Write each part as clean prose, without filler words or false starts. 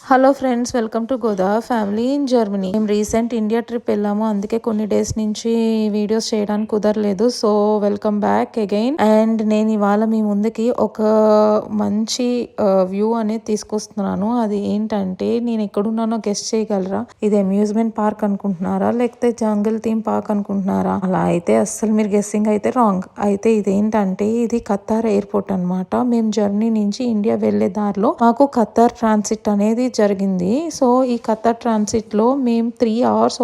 Hello friends, welcome to Goda family in Germany. మేము recent India trip వెళ్ళాము, అందుకే కొన్ని డేస్ నుంచి వీడియోస్ చేయడానికి కుదరలేదు. So welcome back again. And నేను ఇవాళ మీ ముందుకి ఒక మంచి వ్యూ అనేది తీసుకొస్తున్నాను. అది ఏంటంటే, నేను ఎక్కడున్నానో గెస్ట్ చేయగలరా? ఇది అమ్యూజ్మెంట్ పార్క్ అనుకుంటున్నారా, లేకపోతే జంగల్ థీమ్ పార్క్ అనుకుంటున్నారా? అలా అయితే అస్సలు మీరు గెస్సింగ్ అయితే రాంగ్. అయితే ఇదేంటంటే, ఇది ఖతార్ ఎయిర్పోర్ట్ అనమాట. మేము జర్మనీ నుంచి ఇండియా వెళ్లే దారిలో మాకు ఖతార్ ట్రాన్సిట్ అనేది జరిగింది. సో ఈ ఖతార్ ట్రాన్సిట్ లో మేము 3 hours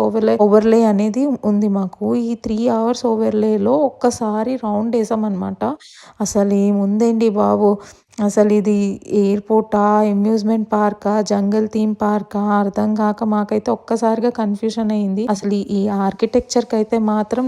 ఓవర్లే అనేది ఉంది మాకు. ఈ 3 hours ఓవర్లేలో ఒక్కసారి రౌండ్ వేసాం అనమాట. అసలు ఏముందండి బాబు, అసలు ఇది ఎయిర్పోర్టా, అమ్యూజ్మెంట్ పార్కా, జంగల్ థీమ్ పార్కా అర్థం కాక మాకైతే ఒక్కసారిగా కన్ఫ్యూజన్ అయింది. అసలు ఈ ఆర్కిటెక్చర్కి అయితే మాత్రం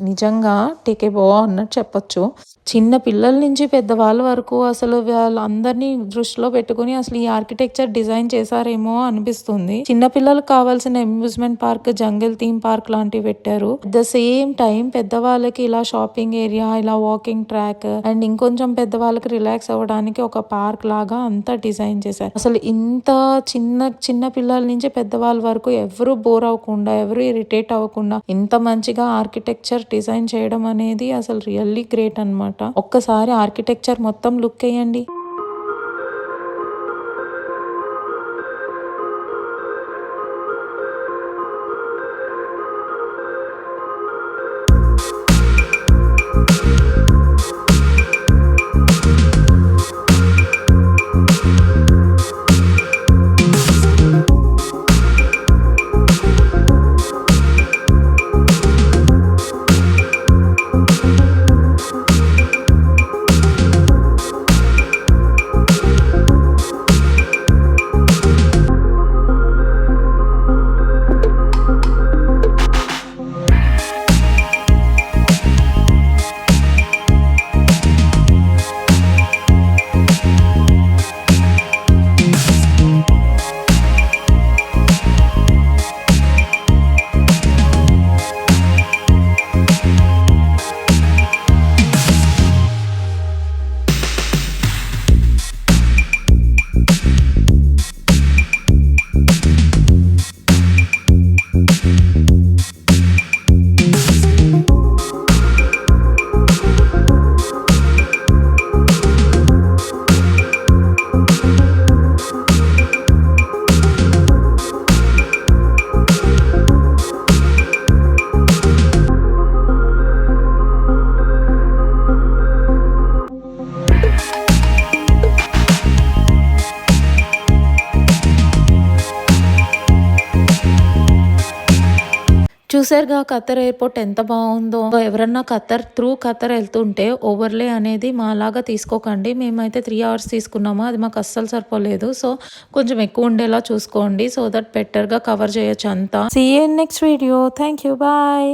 నిజంగా టేకే బో అన్నట్టు చెప్పొచ్చు. చిన్న పిల్లల నుంచి పెద్దవాళ్ళ వరకు అసలు వాళ్ళందరినీ దృష్టిలో పెట్టుకుని అసలు ఈ ఆర్కిటెక్చర్ డిజైన్ చేశారేమో అనిపిస్తుంది. చిన్న పిల్లలకు కావాల్సిన అమ్యూజ్మెంట్ పార్క్, జంగల్ థీమ్ పార్క్ లాంటివి పెట్టారు. అట్ ద సేమ్ టైం పెద్దవాళ్ళకి ఇలా షాపింగ్ ఏరియా, ఇలా వాకింగ్ ట్రాక్, అండ్ ఇంకొంచెం పెద్దవాళ్ళకి రిలాక్స్ అవ్వడానికి ఒక పార్క్ లాగా అంతా డిజైన్ చేశారు. అసలు ఇంత చిన్న పిల్లల నుంచి పెద్దవాళ్ళ వరకు ఎవరు బోర్ అవ్వకుండా, ఎవరు ఇరిటేట్ అవ్వకుండా ఇంత మంచిగా ఆర్కిటెక్చర్ డిజైన్ చేయడం అనేది అసలు రియల్లీ గ్రేట్ అన్నమాట. ఒక్కసారి ఆర్కిటెక్చర్ మొత్తం లుక్ వేయండి. చూసారుగా ఖతర్ ఎయిర్పోర్ట్ ఎంత బాగుందో. ఎవరన్నా ఖతర్ వెళ్తుంటే ఓవర్లే అనేది మాలాగా తీసుకోకండి. మేమైతే 3 hours తీసుకున్నాము, అది మాకు అస్సలు సరిపోలేదు. సో కొంచెం ఎక్కువ ఉండేలా చూసుకోండి, సో దట్ బెటర్గా కవర్ చేయొచ్చు అంతా. See you in next video. Thank you, bye.